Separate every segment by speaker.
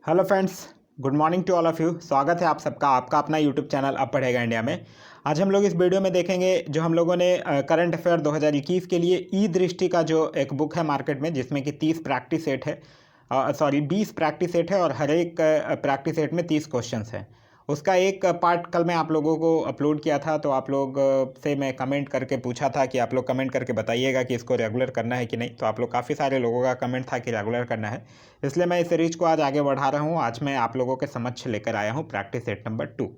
Speaker 1: Hello friends, good morning to all of you. स्वागत है आप सबका आपका अपना यूट्यूब चैनल अब पढ़ेगा इंडिया में। आज हम लोग इस वीडियो में देखेंगे जो हम लोगों ने करंट अफेयर 2021 के लिए ई दृष्टि का जो एक बुक है मार्केट में, जिसमें कि 30 प्रैक्टिस सेट है, 20 प्रैक्टिस सेट है और हर एक प्रैक्टिस सेट में 30 क्वेश्चंस हैं। उसका एक पार्ट कल मैं आप लोगों को अपलोड किया था, तो आप लोग से मैं कमेंट करके पूछा था कि आप लोग कमेंट करके बताइएगा कि इसको रेगुलर करना है कि नहीं। तो आप लोग काफ़ी सारे लोगों का कमेंट था कि रेगुलर करना है, इसलिए मैं इस सीरीज को आज आगे बढ़ा रहा हूँ। आज मैं आप लोगों के समक्ष लेकर आया हूँ प्रैक्टिस सेट नंबर 2।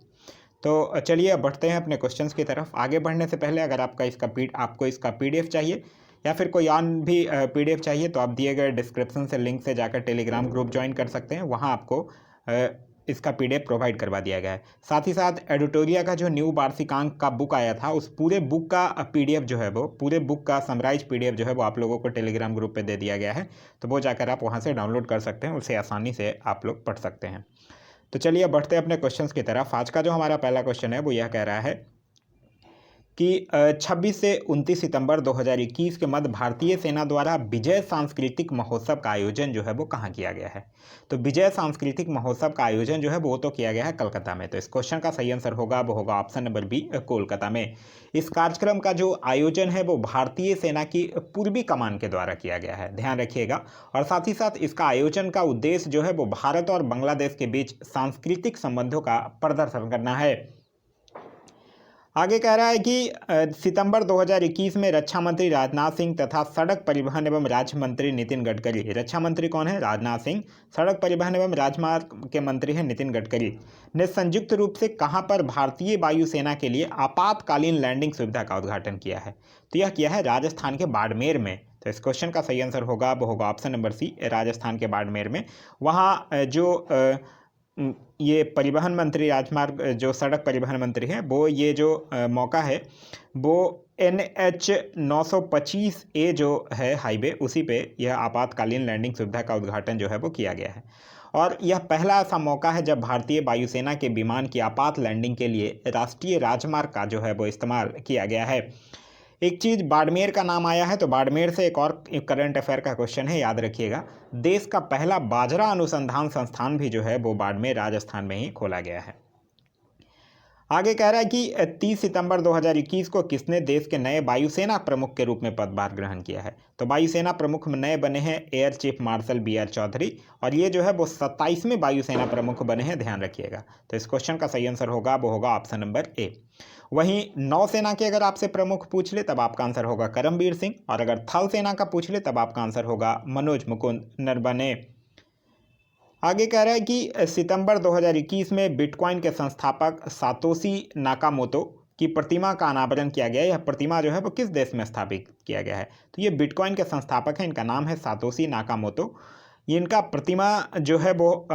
Speaker 1: तो चलिए अब बढ़ते हैं अपने क्वेश्चंस की तरफ। आगे बढ़ने से पहले अगर आपको इसका पीडीएफ चाहिए या फिर कोई और भी पीडीएफ चाहिए, तो आप दिए गए डिस्क्रिप्शन से लिंक से जाकर टेलीग्राम ग्रुप ज्वाइन कर सकते हैं। वहाँ आपको इसका पीडीएफ प्रोवाइड करवा दिया गया है। साथ ही साथ एडिटोरिया का जो न्यू वार्षिकांक का बुक आया था, उस पूरे बुक का पीडीएफ जो है वो पूरे बुक का समराइज पीडीएफ जो है वो आप लोगों को टेलीग्राम ग्रुप पे दे दिया गया है। तो वो जाकर आप वहाँ से डाउनलोड कर सकते हैं, उसे आसानी से आप लोग पढ़ सकते हैं। तो चलिए बढ़ते हैं अपने क्वेश्चंस की तरफ। आज का जो हमारा पहला क्वेश्चन है वो यह कह रहा है कि 26 से 29 सितंबर 2021 के मध्य भारतीय सेना द्वारा विजय सांस्कृतिक महोत्सव का आयोजन जो है वो कहाँ किया गया है। तो विजय सांस्कृतिक महोत्सव का आयोजन जो है वो तो किया गया है कोलकाता में। तो इस क्वेश्चन का सही आंसर होगा वो होगा ऑप्शन नंबर बी, कोलकाता में। इस कार्यक्रम का जो आयोजन है वो भारतीय सेना की पूर्वी कमान के द्वारा किया गया है, ध्यान रखिएगा। और साथ ही साथ इसका आयोजन का उद्देश्य जो है वो भारत और बांग्लादेश के बीच सांस्कृतिक संबंधों का प्रदर्शन करना है। आगे कह रहा है कि सितंबर 2021 में रक्षा मंत्री राजनाथ सिंह तथा सड़क परिवहन एवं राज्य मंत्री नितिन गडकरी, रक्षा मंत्री कौन है? राजनाथ सिंह। सड़क परिवहन एवं राजमार्ग के मंत्री हैं नितिन गडकरी, ने संयुक्त रूप से कहां पर भारतीय वायुसेना के लिए आपातकालीन लैंडिंग सुविधा का उद्घाटन किया है? तो यह किया है राजस्थान के बाड़मेर में। तो इस क्वेश्चन का सही आंसर होगा वो होगा ऑप्शन नंबर सी, राजस्थान के बाड़मेर में। वहाँ जो ये परिवहन मंत्री, राजमार्ग जो सड़क परिवहन मंत्री हैं, वो ये जो मौका है वो NH 925A जो है हाईवे, उसी पे यह आपातकालीन लैंडिंग सुविधा का उद्घाटन जो है वो किया गया है। और यह पहला ऐसा मौका है जब भारतीय वायुसेना के विमान की आपात लैंडिंग के लिए राष्ट्रीय राजमार्ग का जो है वो इस्तेमाल किया गया है। एक चीज़, बाड़मेर का नाम आया है तो बाड़मेर से एक और करंट अफेयर का क्वेश्चन है, याद रखिएगा। देश का पहला बाजरा अनुसंधान संस्थान भी जो है वो बाड़मेर राजस्थान में ही खोला गया है। आगे कह रहा है कि 30 सितंबर 2021 को किसने देश के नए वायुसेना प्रमुख के रूप में पदभार ग्रहण किया है? तो वायुसेना प्रमुख में नए बने हैं air chief marshal BR Chaudhary, और ये जो है वो 27वें वायुसेना प्रमुख बने हैं, ध्यान रखिएगा। तो इस क्वेश्चन का सही आंसर होगा वो होगा ऑप्शन नंबर ए। वहीं नौसेना के अगर आपसे प्रमुख पूछ ले तब आपका आंसर होगा करमबीर सिंह, और अगर थल सेना का पूछ ले तब आपका आंसर होगा मनोज मुकुंद नरवणे। आगे कह रहा है कि सितंबर 2021 में बिटकॉइन के संस्थापक सातोशी नाकामोतो की प्रतिमा का अनावरण किया गया। यह प्रतिमा जो है वो किस देश में स्थापित किया गया है? तो ये बिटकॉइन के संस्थापक हैं, इनका नाम है सातोशी नाकामोतो। ये इनका प्रतिमा जो है वो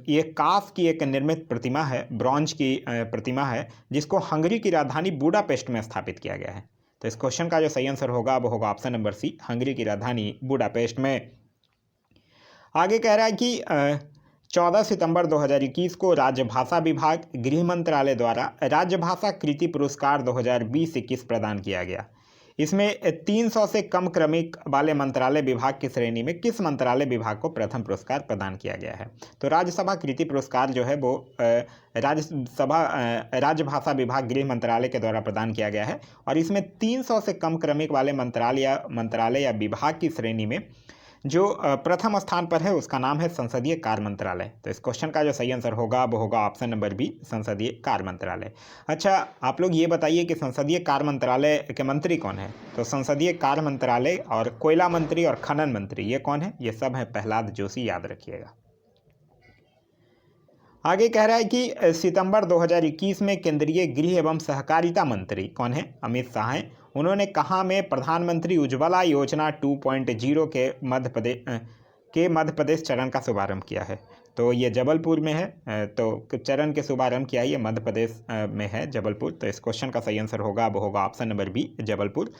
Speaker 1: ये काफ की एक निर्मित प्रतिमा है, ब्रॉन्ज की प्रतिमा है, जिसको हंगरी की राजधानी बुडापेस्ट में स्थापित किया गया है। तो इस क्वेश्चन का जो सही आंसर होगा वो होगा ऑप्शन नंबर सी, हंगरी की राजधानी बुडापेस्ट में। आगे कह रहा है कि 14 सितंबर 2021 को राजभाषा विभाग, गृह मंत्रालय द्वारा राजभाषा कृति पुरस्कार 2020-21 प्रदान किया गया। इसमें 300 से कम क्रमिक वाले मंत्रालय विभाग की श्रेणी में किस मंत्रालय विभाग को प्रथम पुरस्कार प्रदान किया गया है? तो राज्यसभा कृति पुरस्कार जो है वो राजभाषा विभाग, गृह मंत्रालय के द्वारा प्रदान किया गया है, और इसमें 300 से कम क्रमिक वाले मंत्रालय या विभाग की श्रेणी में जो प्रथम स्थान पर है उसका नाम है संसदीय कार्य मंत्रालय। तो इस क्वेश्चन का जो सही आंसर होगा वो होगा ऑप्शन नंबर बी, संसदीय कार्य मंत्रालय। अच्छा, आप लोग ये बताइए कि संसदीय कार्य मंत्रालय के मंत्री कौन है? तो संसदीय कार्य मंत्रालय और कोयला मंत्री और खनन मंत्री ये कौन है? ये सब है प्रहलाद जोशी, याद रखिएगा। आगे कह रहा है कि सितंबर 2021 में केंद्रीय गृह एवं सहकारिता मंत्री कौन है? अमित शाह हैं। उन्होंने कहाँ में प्रधानमंत्री उज्ज्वला योजना 2.0 के मध्य प्रदेश चरण का शुभारंभ किया है? तो ये जबलपुर में है। तो चरण के शुभारंभ किया ये मध्य प्रदेश में है, जबलपुर। तो इस क्वेश्चन का सही आंसर होगा वो होगा ऑप्शन नंबर बी, जबलपुर।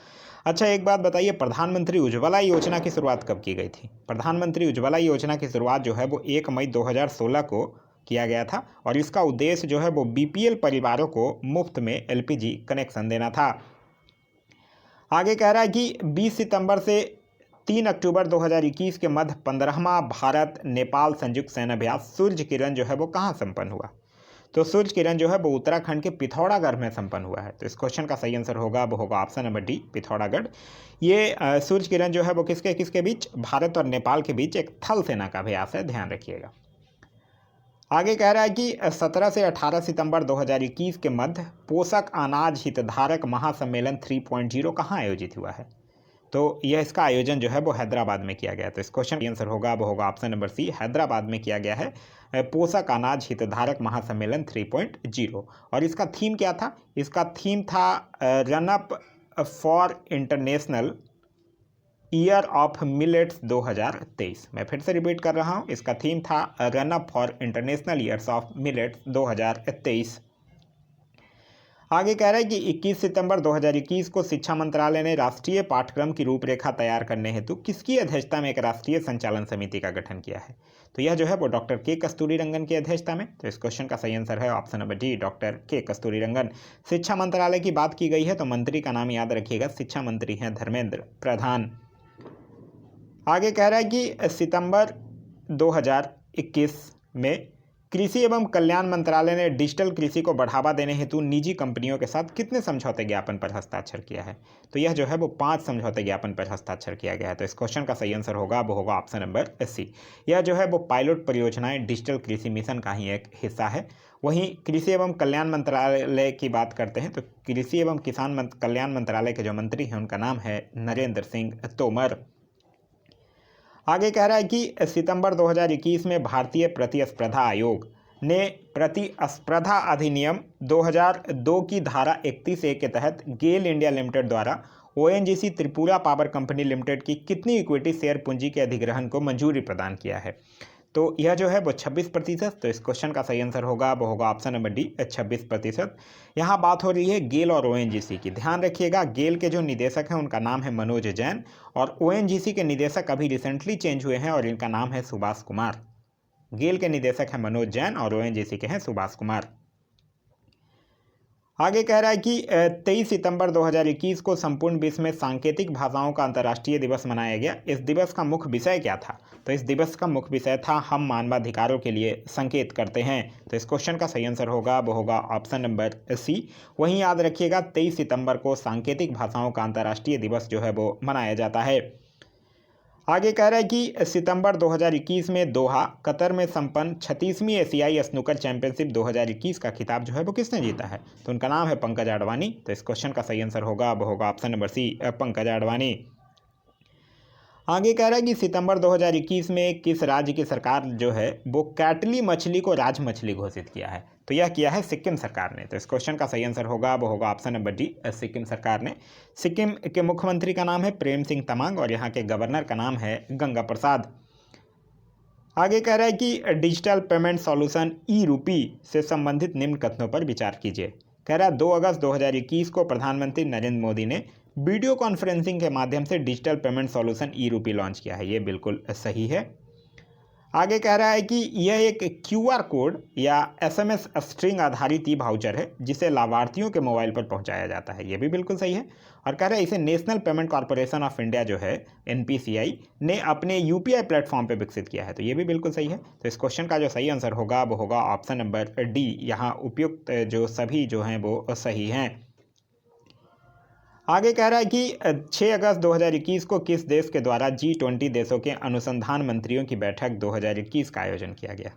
Speaker 1: अच्छा, एक बात बताइए, प्रधानमंत्री उज्ज्वला योजना की शुरुआत कब की गई थी? प्रधानमंत्री उज्ज्वला योजना की शुरुआत जो है वो 1 मई 2016 को किया गया था, और इसका उद्देश्य जो है वो BPL परिवारों को मुफ्त में LPG कनेक्शन देना था। आगे कह रहा है कि 20 सितंबर से 3 अक्टूबर 2021 के मध्य 15वां भारत नेपाल संयुक्त सैन्य अभ्यास सूर्य किरण जो है वो कहाँ संपन्न हुआ? तो सूर्य किरण जो है वो उत्तराखंड के पिथौरागढ़ में संपन्न हुआ है। तो इस क्वेश्चन का सही आंसर होगा वो होगा ऑप्शन नंबर डी, पिथौरागढ़। ये सूर्य किरण जो है वो किसके किसके बीच, भारत और नेपाल के बीच एक थल सेना का अभ्यास है, ध्यान रखिएगा। आगे कह रहा है कि 17 से 18 सितंबर 2021 के मध्य पोषक अनाज हितधारक महासम्मेलन 3.0 कहाँ आयोजित हुआ है? तो यह इसका आयोजन जो है वो हैदराबाद में किया गया है। तो इस क्वेश्चन का आंसर होगा वो होगा ऑप्शन नंबर सी, हैदराबाद में किया गया है पोषक अनाज हितधारक महासम्मेलन 3.0। और इसका थीम क्या था? इसका थीम था run up for international year of millets 2023। मैं फिर से रिपीट कर रहा हूँ, इसका थीम था run up for international years of millets 2023। आगे कह रहा है कि 21 सितंबर 2021 को शिक्षा मंत्रालय ने राष्ट्रीय पाठ्यक्रम की रूपरेखा तैयार करने हेतु किसकी अध्यक्षता में एक राष्ट्रीय संचालन समिति का गठन किया है? तो यह जो है वो डॉक्टर के कस्तूरीरंगन की अध्यक्षता में। तो इस क्वेश्चन का सही आंसर है ऑप्शन नंबर डी, डॉक्टर के कस्तूरीरंगन। शिक्षा मंत्रालय की बात की गई है तो मंत्री का नाम याद रखिएगा, शिक्षा मंत्री हैं धर्मेंद्र प्रधान। आगे कह रहा है कि सितंबर 2021 में कृषि एवं कल्याण मंत्रालय ने डिजिटल कृषि को बढ़ावा देने हेतु निजी कंपनियों के साथ कितने समझौते ज्ञापन पर हस्ताक्षर किया है? तो यह जो है वो 5 समझौते ज्ञापन पर हस्ताक्षर किया गया है। तो इस क्वेश्चन का सही आंसर होगा वो होगा ऑप्शन नंबर सी। यह जो है वो पायलट परियोजनाएं डिजिटल कृषि मिशन का ही एक हिस्सा है। वहीं कृषि एवं कल्याण मंत्रालय की बात करते हैं तो कृषि एवं किसान कल्याण मंत्रालय के जो मंत्री हैं उनका नाम है नरेंद्र सिंह तोमर। आगे कह रहा है कि सितंबर 2021 में भारतीय प्रतिस्पर्धा आयोग ने प्रतिस्पर्धा अधिनियम 2002 की धारा 31A के तहत गेल इंडिया लिमिटेड द्वारा ONGC Tripura power company limited की कितनी इक्विटी शेयर पूंजी के अधिग्रहण को मंजूरी प्रदान किया है? तो यह जो है वो 26%। तो इस क्वेश्चन का सही आंसर होगा वो होगा ऑप्शन नंबर डी, 26%। यहाँ बात हो रही है गेल और ONGC की। ध्यान रखिएगा, गेल के जो निदेशक हैं उनका नाम है मनोज जैन और ONGC के निदेशक अभी रिसेंटली चेंज हुए हैं और इनका नाम है सुभाष कुमार। गेल के निदेशक हैं मनोज जैन और ONGC के हैं सुभाष कुमार। आगे कह रहा है कि 23 सितंबर 2021 को संपूर्ण विश्व में सांकेतिक भाषाओं का अंतर्राष्ट्रीय दिवस मनाया गया। इस दिवस का मुख्य विषय क्या था? तो इस दिवस का मुख्य विषय था हम मानवाधिकारों के लिए संकेत करते हैं। तो इस क्वेश्चन का सही आंसर होगा वो होगा ऑप्शन नंबर सी। वहीं याद रखिएगा 23 सितंबर को सांकेतिक भाषाओं का अंतर्राष्ट्रीय दिवस जो है वो मनाया जाता है। आगे कह रहा है कि सितंबर 2021 में दोहा कतर में संपन्न 36वीं एशियाई स्नूकर चैंपियनशिप 2021 का खिताब जो है वो किसने जीता है? तो उनका नाम है पंकज आडवाणी। तो इस क्वेश्चन का सही आंसर होगा वो होगा option number C, Pankaj Advani. आगे कह रहा है कि सितंबर 2021 में किस राज्य की सरकार जो है वो कैटली मछली को राज मछली घोषित किया है? तो यह किया है सिक्किम सरकार ने। तो इस क्वेश्चन का सही आंसर होगा वो होगा ऑप्शन नंबर डी, सिक्किम सरकार ने। सिक्किम के मुख्यमंत्री का नाम है प्रेम सिंह तमांग और यहाँ के गवर्नर का नाम है गंगा प्रसाद। आगे कह रहा है कि डिजिटल पेमेंट सॉल्यूशन ई-रूपी से संबंधित निम्न कथनों पर विचार कीजिए। कह रहा है 2 अगस्त 2021 को प्रधानमंत्री नरेंद्र मोदी ने वीडियो कॉन्फ्रेंसिंग के माध्यम से digital payment solution e-rupee launch किया है। ये बिल्कुल सही है। आगे कह रहा है कि यह एक QR कोड या SMS स्ट्रिंग आधारित ई वाउचर है जिसे लाभार्थियों के मोबाइल पर पहुंचाया जाता है। ये भी बिल्कुल सही है। और कह रहा है इसे national payment corporation of India जो है NPCI ने अपने UPI प्लेटफॉर्म पर विकसित किया है। तो ये भी बिल्कुल सही है। तो इस क्वेश्चन का जो सही आंसर होगा वो होगा ऑप्शन नंबर डी। यहाँ उपयुक्त जो सभी जो हैं वो सही हैं। आगे कह रहा है कि 6 अगस्त 2021 को किस देश के द्वारा G20 देशों के अनुसंधान मंत्रियों की बैठक 2021 का आयोजन किया गया?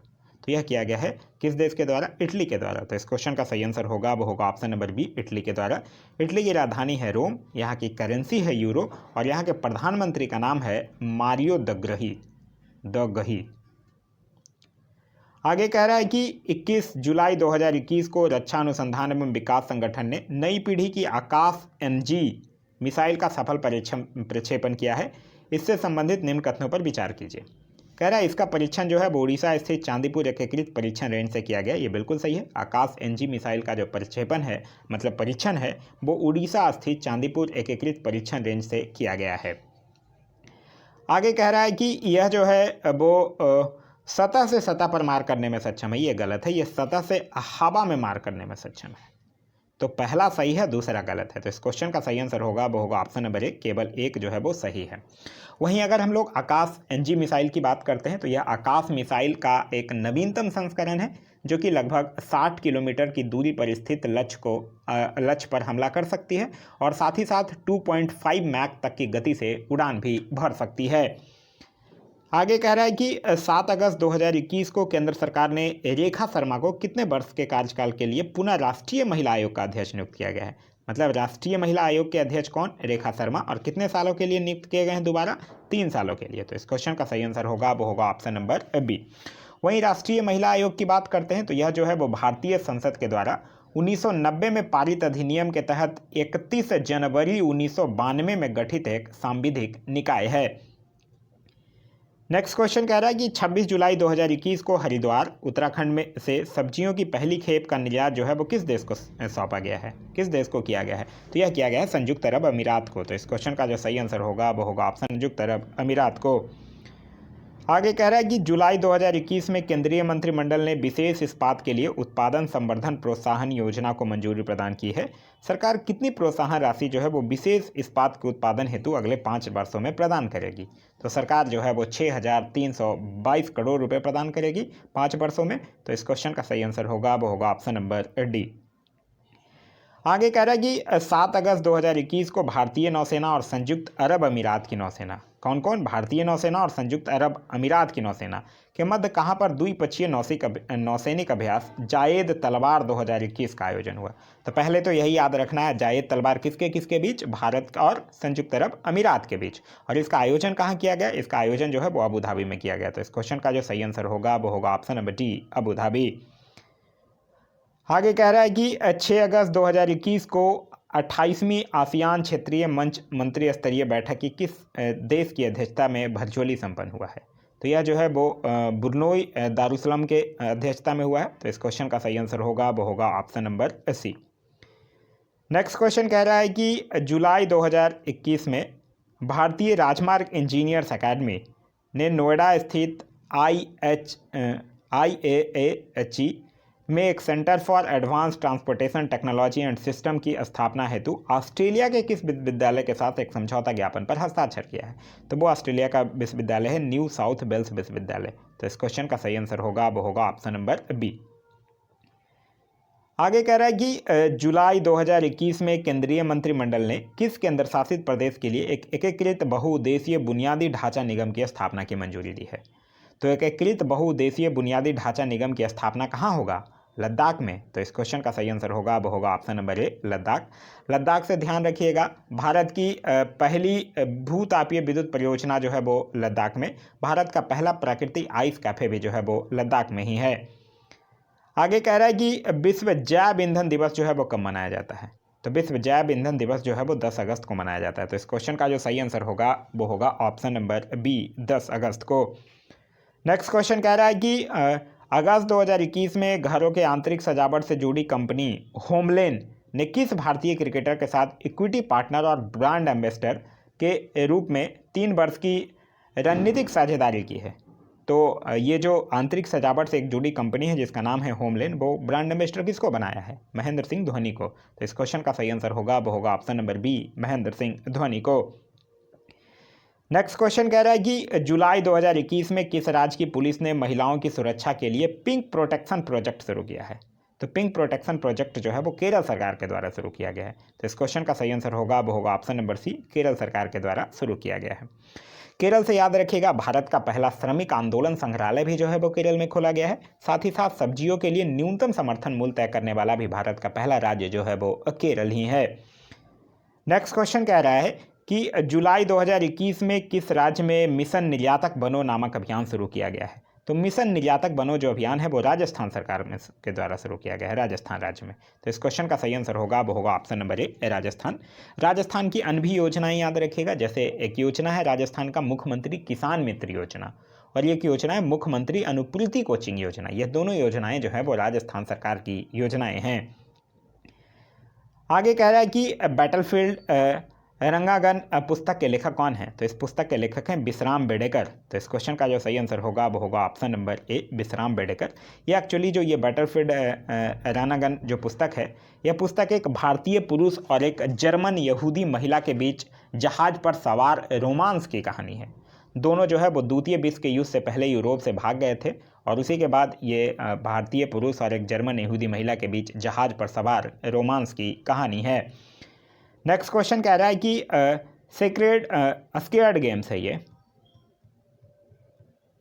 Speaker 1: तो यह किया गया है किस देश के द्वारा? इटली के द्वारा। तो इस क्वेश्चन का सही आंसर होगा वो होगा ऑप्शन नंबर बी, इटली के द्वारा। इटली की राजधानी है रोम, यहाँ की करेंसी है यूरो और यहाँ के प्रधानमंत्री का नाम है मारियो दगही। आगे कह रहा है कि 21 जुलाई 2021 को रक्षा अनुसंधान एवं विकास संगठन ने नई पीढ़ी की आकाश NG मिसाइल का सफल प्रक्षेपण किया है। इससे संबंधित निम्न कथनों पर विचार कीजिए। कह रहा है इसका परीक्षण जो है वो उड़ीसा स्थित चांदीपुर एकीकृत परीक्षण रेंज से किया गया। ये बिल्कुल सही है। आकाश NG मिसाइल का जो प्रक्षेपण है मतलब परीक्षण है वो उड़ीसा स्थित चांदीपुर एकीकृत परीक्षण रेंज से किया गया है। आगे कह रहा है कि यह जो है वो सतह से सतह पर मार करने में सक्षम है। ये गलत है। ये सतह से हवा में मार करने में सक्षम है। तो पहला सही है, दूसरा गलत है। तो इस क्वेश्चन का सही आंसर होगा वो होगा ऑप्शन नंबर 1, केवल एक जो है वो सही है। वहीं अगर हम लोग आकाश एनजी मिसाइल की बात करते हैं तो यह आकाश मिसाइल का एक नवीनतम संस्करण है जो कि लगभग 60 किलोमीटर की दूरी पर स्थित लक्ष्य पर हमला कर सकती है और साथ ही साथ 2.5 मैक तक की गति से उड़ान भी भर सकती है। आगे कह रहा है कि 7 अगस्त 2021 को केंद्र सरकार ने रेखा शर्मा को कितने वर्ष के कार्यकाल के लिए पुनः राष्ट्रीय महिला आयोग का अध्यक्ष नियुक्त किया गया है। मतलब राष्ट्रीय महिला आयोग के अध्यक्ष कौन, रेखा शर्मा, और कितने सालों के लिए नियुक्त किए गए हैं दोबारा, 3 सालों के लिए। तो इस क्वेश्चन का सही आंसर होगा वो होगा ऑप्शन नंबर बी। वहीं राष्ट्रीय महिला आयोग की बात करते हैं तो यह जो है वो भारतीय संसद के द्वारा 1990 में पारित अधिनियम के तहत 31 जनवरी 1992 में गठित एक सांविधिक निकाय है। नेक्स्ट क्वेश्चन कह रहा है कि 26 जुलाई 2021 को हरिद्वार उत्तराखंड में से सब्जियों की पहली खेप का निर्यात जो है वो किस देश को सौंपा गया है, किस देश को किया गया है। तो यह किया गया है संयुक्त अरब अमीरात को। तो इस क्वेश्चन का जो सही आंसर होगा वो होगा ऑप्शन संयुक्त अरब अमीरात को। आगे कह रहा है कि जुलाई 2021 में केंद्रीय मंत्रिमंडल ने विशेष इस्पात के लिए उत्पादन संवर्धन प्रोत्साहन योजना को मंजूरी प्रदान की है। सरकार कितनी प्रोत्साहन राशि जो है वो विशेष इस्पात के उत्पादन हेतु अगले 5 वर्षों में प्रदान करेगी। तो सरकार जो है वो 6,322 करोड़ रुपए प्रदान करेगी 5 वर्षों में। तो इस क्वेश्चन का सही आंसर होगा वो होगा ऑप्शन नंबर डी। आगे कह रहा है कि 7 अगस्त 2021 को भारतीय नौसेना और संयुक्त अरब अमीरात की नौसेना, कौन कौन, भारतीय नौसेना और संयुक्त अरब अमीरात की नौसेना के मध्य कहां पर द्विपक्षीय नौसैनिक अभ्यास जायद तलवार 2021 का आयोजन हुआ। तो पहले तो यही याद रखना है, जायद तलवार किसके किसके बीच, भारत और संयुक्त अरब अमीरात के बीच। और इसका आयोजन कहाँ किया गया, इसका आयोजन जो है वो अबू धाबी में किया गया। तो इस क्वेश्चन का जो सही आंसर होगा वो होगा option number D, Abu Dhabi. आगे कह रहा है कि 6 अगस्त 2021 को 28वीं आसियान क्षेत्रीय मंच मंत्री स्तरीय बैठक की किस देश की अध्यक्षता में वर्चुअली संपन्न हुआ है। तो यह जो है वो ब्रुनई दारुसलाम के अध्यक्षता में हुआ है। तो इस क्वेश्चन का सही आंसर होगा वो होगा option number C. Next question कह रहा है कि जुलाई 2021 में भारतीय राजमार्ग इंजीनियर्स अकेडमी ने नोएडा स्थित IAAHE में एक centre for advance transportation technology and system की स्थापना हेतु ऑस्ट्रेलिया के किस विश्वविद्यालय के साथ एक समझौता ज्ञापन पर हस्ताक्षर किया है। तो वो ऑस्ट्रेलिया का विश्वविद्यालय है न्यू साउथ वेल्स विश्वविद्यालय। तो इस क्वेश्चन का सही आंसर होगा वो होगा ऑप्शन नंबर बी। आगे कह रहा है कि जुलाई 2021 में केंद्रीय मंत्रिमंडल ने किस केंद्र शासित प्रदेश के लिए एक एकीकृत बहुउद्देशीय बुनियादी ढांचा निगम की स्थापना की मंजूरी दी है। तो एकीकृत बहुउद्देशीय बुनियादी ढांचा निगम की स्थापना कहाँ होगा, लद्दाख में। तो इस क्वेश्चन का सही आंसर होगा वो होगा option number A, Ladakh. Ladakh से ध्यान रखिएगा, भारत की पहली भूतापीय विद्युत परियोजना जो है वो लद्दाख में, भारत का पहला प्राकृतिक आइस कैफे भी जो है वो लद्दाख में ही है। आगे कह रहा है कि विश्व जैव ईंधन दिवस जो है वो कब मनाया जाता है। तो विश्व जैव ईंधन दिवस जो है वो 10 अगस्त को मनाया जाता है। तो इस क्वेश्चन का जो सही आंसर होगा वो होगा ऑप्शन नंबर बी, 10 अगस्त को। नेक्स्ट क्वेश्चन कह रहा है कि अगस्त 2021 में घरों के आंतरिक सजावट से जुड़ी कंपनी होमलेन ने किस भारतीय क्रिकेटर के साथ इक्विटी पार्टनर और ब्रांड एम्बेसडर के रूप में 3 वर्ष की रणनीतिक साझेदारी की है। तो ये जो आंतरिक सजावट से एक जुड़ी कंपनी है जिसका नाम है होमलेन, वो ब्रांड एम्बेसडर किसको बनाया है, महेंद्र सिंह धोनी को। तो इस क्वेश्चन का सही आंसर होगा वो होगा option number B, Mahendra Singh Dhoni को। नेक्स्ट क्वेश्चन कह रहा है कि जुलाई 2021 में किस राज्य की पुलिस ने महिलाओं की सुरक्षा के लिए पिंक प्रोटेक्शन प्रोजेक्ट शुरू किया है। तो पिंक प्रोटेक्शन प्रोजेक्ट जो है वो केरल सरकार के द्वारा शुरू किया गया है। तो इस क्वेश्चन का सही आंसर होगा वो होगा ऑप्शन नंबर सी, केरल सरकार के द्वारा शुरू किया गया है। केरल से याद रखिएगा, भारत का पहला श्रमिक आंदोलन संग्रहालय भी जो है वो केरल में खोला गया है। साथ ही साथ सब्जियों के लिए न्यूनतम समर्थन मूल्य तय करने वाला भी भारत का पहला राज्य जो है वो केरल ही है। नेक्स्ट क्वेश्चन कह रहा है कि जुलाई 2021 में किस राज्य में मिशन निर्यातक बनो नामक अभियान शुरू किया गया है। तो मिशन निर्यातक बनो जो अभियान है वो राजस्थान सरकार में के द्वारा शुरू किया गया है, राजस्थान राज्य में। तो इस क्वेश्चन का सही आंसर होगा वो होगा option number A, Rajasthan. Rajasthan की अन्य भी योजनाएं याद रखिएगा, जैसे एक योजना है राजस्थान का मुख्यमंत्री किसान मित्र योजना, और एक योजना है मुख्यमंत्री अनुपूर्ति कोचिंग योजना। ये दोनों योजनाएं जो है वो राजस्थान सरकार की योजनाएं हैं। आगे कह रहा है कि बैटलफील्ड रंगागन पुस्तक के लेखक कौन है? तो इस पुस्तक के लेखक हैं विश्राम बेडेकर। तो इस क्वेश्चन का जो सही आंसर होगा वो होगा ऑप्शन नंबर ए, विश्राम बेडेकर। ये एक्चुअली जो ये बैटलफील्ड रंगागन जो पुस्तक है, यह पुस्तक एक भारतीय पुरुष और एक जर्मन यहूदी महिला के बीच जहाज पर सवार रोमांस की कहानी है। दोनों जो है वो द्वितीय विश्व के युद्ध से पहले यूरोप से भाग गए थे और उसी के बाद ये भारतीय पुरुष और एक जर्मन यहूदी महिला के बीच जहाज पर सवार रोमांस की कहानी है। नेक्स्ट क्वेश्चन कह रहा है कि सेक्रेड स्क्वेयर्ड गेम्स है ये,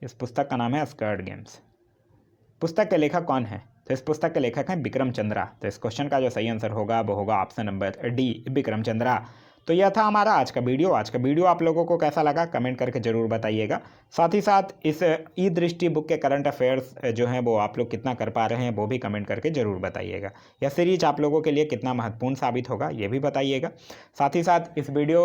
Speaker 1: इस पुस्तक का नाम है स्क्वेयर्ड गेम्स। पुस्तक के लेखक कौन है? तो इस पुस्तक के लेखक हैं विक्रम चंद्रा। तो इस क्वेश्चन का जो सही आंसर होगा वो होगा option number D, Vikram Chandra. तो यह था हमारा आज का वीडियो। आज का वीडियो आप लोगों को कैसा लगा कमेंट करके ज़रूर बताइएगा। साथ ही साथ इस ई दृष्टि बुक के करंट अफेयर्स जो हैं वो आप लोग कितना कर पा रहे हैं वो भी कमेंट करके ज़रूर बताइएगा। यह सीरीज आप लोगों के लिए कितना महत्वपूर्ण साबित होगा ये भी बताइएगा। साथ ही साथ इस वीडियो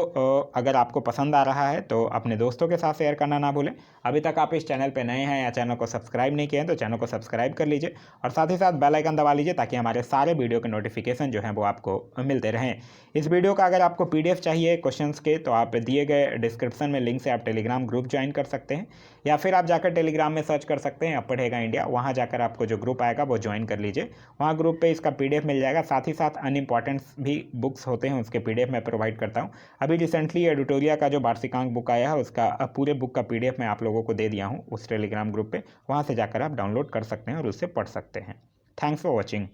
Speaker 1: अगर आपको पसंद आ रहा है तो अपने दोस्तों के साथ शेयर करना ना भूलें। अभी तक आप इस चैनल पर नए हैं या चैनल को सब्सक्राइब नहीं किए हैं तो चैनल को सब्सक्राइब कर लीजिए और साथ ही साथ बेल आइकन दबा लीजिए ताकि हमारे सारे वीडियो के नोटिफिकेशन जो हैं वो आपको मिलते रहें। इस वीडियो का अगर आपको PDF चाहिए क्वेश्चंस के तो आप दिए गए डिस्क्रिप्शन में लिंक से आप टेलीग्राम ग्रुप ज्वाइन कर सकते हैं या फिर आप जाकर टेलीग्राम में सर्च कर सकते हैं अब पढ़ेगा इंडिया। वहाँ जाकर आपको जो ग्रुप आएगा वो ज्वाइन कर लीजिए। वहाँ ग्रुप पे इसका PDF मिल जाएगा। साथ ही साथ अनइम्पॉर्टेंट भी बुक्स होते हैं उसके PDF मैं प्रोवाइड करता हूँ। अभी रिसेंटली एडिटोरिया का जो वार्षिकांक बुक आया है उसका पूरे बुक का PDF मैं आप लोगों को दे दिया हूँ उस टेलीग्राम ग्रुप पर। वहाँ से जाकर आप डाउनलोड कर सकते हैं और उससे पढ़ सकते हैं। Thanks for watching.